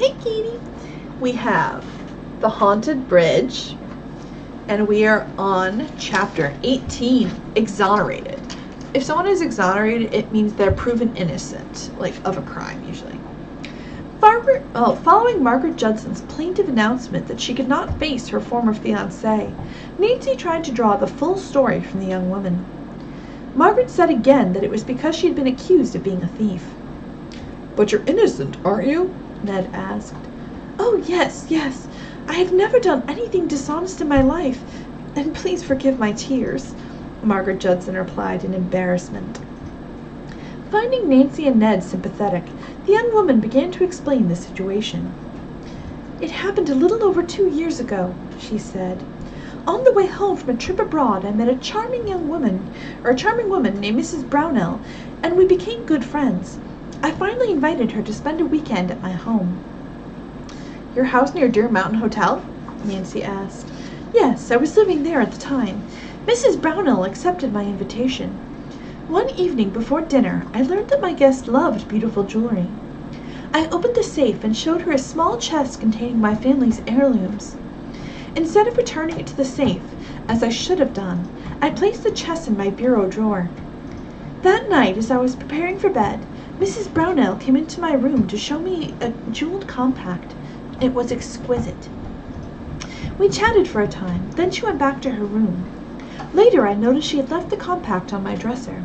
Hey, Katie. We have The Haunted Bridge, and we are on chapter 18, Exonerated. If someone is exonerated, it means they're proven innocent, like of a crime, usually. Following Margaret Judson's plaintive announcement that she could not face her former fiancé, Nancy tried to draw the full story from the young woman. Margaret said again that it was because she had been accused of being a thief. "But you're innocent, aren't you?" Ned asked. "Oh, yes. I have never done anything dishonest in my life, and please forgive my tears," Margaret Judson replied in embarrassment. Finding Nancy and Ned sympathetic, the young woman began to explain the situation. "It happened a little over 2 years ago," she said. "On the way home from a trip abroad, I met a charming woman named Mrs. Brownell, and we became good friends. I finally invited her to spend a weekend at my home." "Your house near Deer Mountain Hotel?" Nancy asked. "Yes, I was living there at the time. Mrs. Brownell accepted my invitation. One evening before dinner, I learned that my guest loved beautiful jewelry. I opened the safe and showed her a small chest containing my family's heirlooms. Instead of returning it to the safe, as I should have done, I placed the chest in my bureau drawer. That night, as I was preparing for bed, Mrs. Brownell came into my room to show me a jeweled compact. It was exquisite. We chatted for a time, then she went back to her room. Later, I noticed she had left the compact on my dresser."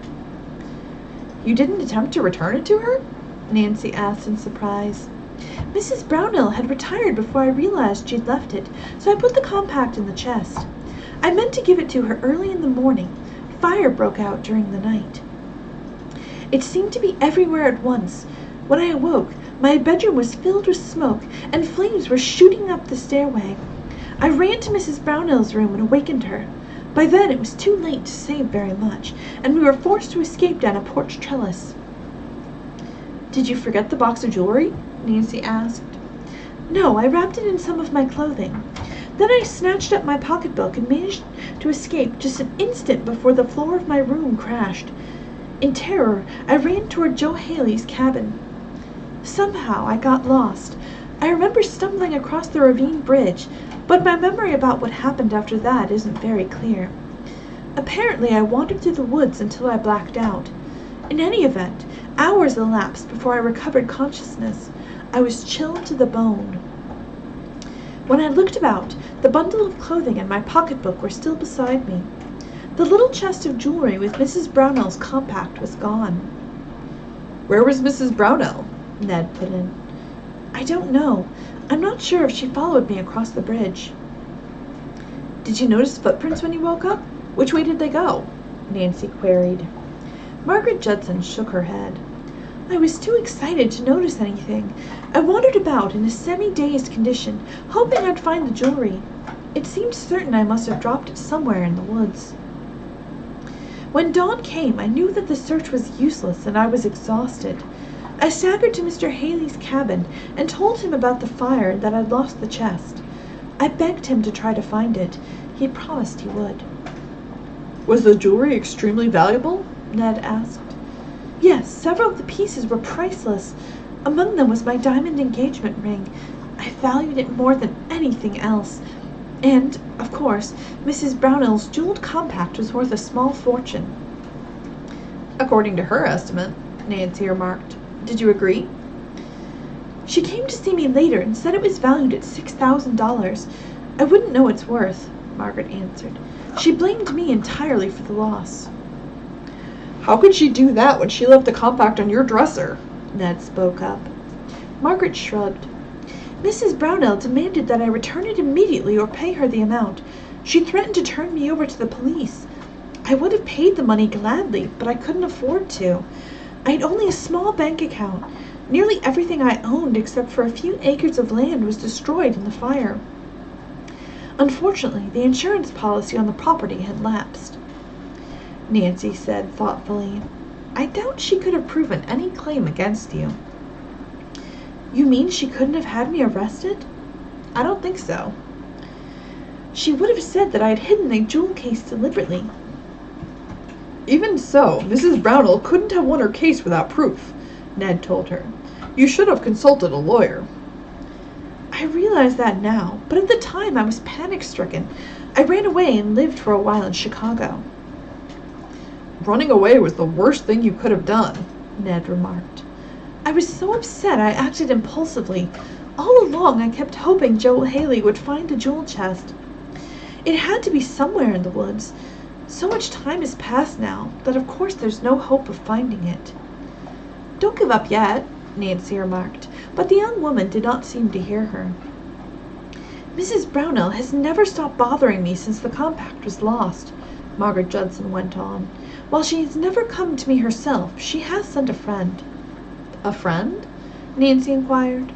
"You didn't attempt to return it to her?" Nancy asked in surprise. "Mrs. Brownell had retired before I realized she'd left it, so I put the compact in the chest. I meant to give it to her early in the morning. Fire broke out during the night. It seemed to be everywhere at once. When I awoke, my bedroom was filled with smoke, and flames were shooting up the stairway. I ran to Mrs. Brownell's room and awakened her. By then it was too late to save very much, and we were forced to escape down a porch trellis." "Did you forget the box of jewelry?" Nancy asked. "No, I wrapped it in some of my clothing. Then I snatched up my pocketbook and managed to escape just an instant before the floor of my room crashed. In terror, I ran toward Joe Haley's cabin. Somehow I got lost. I remember stumbling across the ravine bridge, but my memory about what happened after that isn't very clear. Apparently I wandered through the woods until I blacked out. In any event, hours elapsed before I recovered consciousness. I was chilled to the bone. When I looked about, the bundle of clothing and my pocketbook were still beside me. The little chest of jewelry with Mrs. Brownell's compact was gone." "Where was Mrs. Brownell?" Ned put in. "I don't know. I'm not sure if she followed me across the bridge." "Did you notice footprints when you woke up? Which way did they go?" Nancy queried. Margaret Judson shook her head. "I was too excited to notice anything. I wandered about in a semi-dazed condition, hoping I'd find the jewelry. It seemed certain I must have dropped it somewhere in the woods." When dawn came, I knew that the search was useless and I was exhausted. I staggered to Mr. Haley's cabin and told him about the fire and that I'd lost the chest. I begged him to try to find it. He promised he would. "Was the jewelry extremely valuable?" Ned asked. "Yes, several of the pieces were priceless. Among them was my diamond engagement ring. I valued it more than anything else. And, of course, Mrs. Brownell's jeweled compact was worth a small fortune." "According to her estimate," Nancy remarked. "Did you agree?" "She came to see me later and said it was valued at $6,000. I wouldn't know its worth," Margaret answered. "She blamed me entirely for the loss." "How could she do that when she left the compact on your dresser?" Ned spoke up. Margaret shrugged. "Mrs. Brownell demanded that I return it immediately or pay her the amount. She threatened to turn me over to the police. I would have paid the money gladly, but I couldn't afford to. I had only a small bank account. Nearly everything I owned except for a few acres of land was destroyed in the fire. Unfortunately, the insurance policy on the property had lapsed." Nancy said thoughtfully, "I doubt she could have proven any claim against you." "You mean she couldn't have had me arrested?" "I don't think so." "She would have said that I had hidden the jewel case deliberately." "Even so, Mrs. Brownell couldn't have won her case without proof," Ned told her. "You should have consulted a lawyer." I realize that now, but at the time I was panic-stricken. I ran away and lived for a while in Chicago." "Running away was the worst thing you could have done," Ned remarked. "I was so upset I acted impulsively. All along I kept hoping Joe Haley would find the jewel chest. It had to be somewhere in the woods. So much time has passed now that of course there's no hope of finding it." "Don't give up yet," Nancy remarked, but the young woman did not seem to hear her. "Mrs. Brownell has never stopped bothering me since the compact was lost," Margaret Judson went on. "While she has never come to me herself, she has sent a friend." "A friend?" Nancy inquired.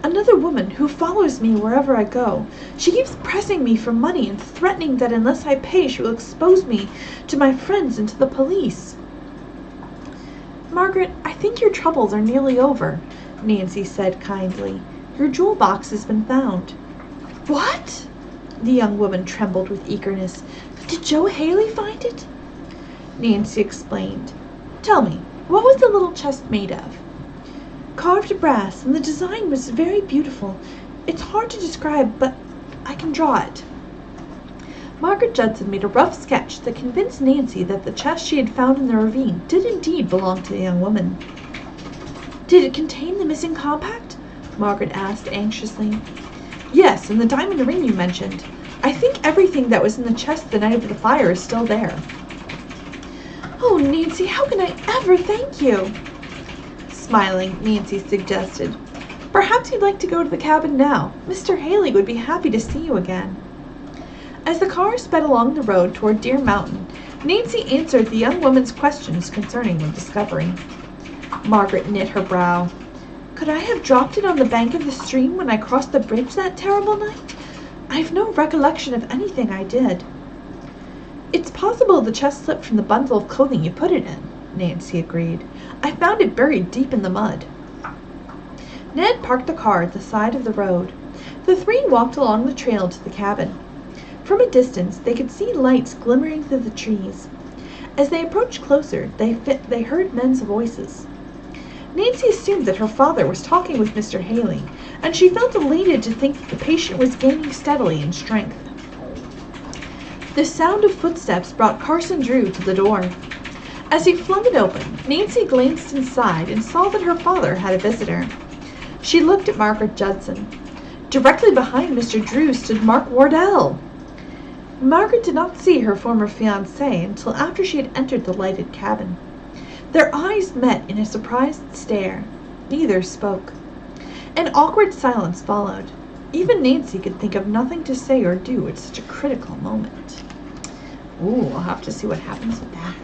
"Another woman who follows me wherever I go. She keeps pressing me for money and threatening that unless I pay she will expose me to my friends and to the police." "Margaret, I think your troubles are nearly over," Nancy said kindly. "Your jewel box has been found." "What?" The young woman trembled with eagerness. "Did Joe Haley find it?" Nancy explained. "Tell me, what was the little chest made of?" "Carved brass, and the design was very beautiful. It's hard to describe, but I can draw it." Margaret Judson made a rough sketch that convinced Nancy that the chest she had found in the ravine did indeed belong to the young woman. "Did it contain the missing compact?" Margaret asked anxiously. "Yes, and the diamond ring you mentioned. I think everything that was in the chest the night of the fire is still there." "Oh, Nancy, how can I ever thank you?" Smiling, Nancy suggested, "Perhaps you'd like to go to the cabin now. Mr. Haley would be happy to see you again." As the car sped along the road toward Deer Mountain, Nancy answered the young woman's questions concerning the discovery. Margaret knit her brow. "Could I have dropped it on the bank of the stream when I crossed the bridge that terrible night? I have no recollection of anything I did." "It's possible the chest slipped from the bundle of clothing you put it in," Nancy agreed. "I found it buried deep in the mud." Ned parked the car at the side of the road. The three walked along the trail to the cabin. From a distance they could see lights glimmering through the trees. As they approached closer, they heard men's voices. Nancy assumed that her father was talking with Mr. Haley, and she felt elated to think that the patient was gaining steadily in strength. The sound of footsteps brought Carson Drew to the door. As he flung it open, Nancy glanced inside and saw that her father had a visitor. She looked at Margaret Judson. Directly behind Mr. Drew stood Mark Wardell. Margaret did not see her former fiancé until after she had entered the lighted cabin. Their eyes met in a surprised stare. Neither spoke. An awkward silence followed. Even Nancy could think of nothing to say or do at such a critical moment. I'll have to see what happens with that.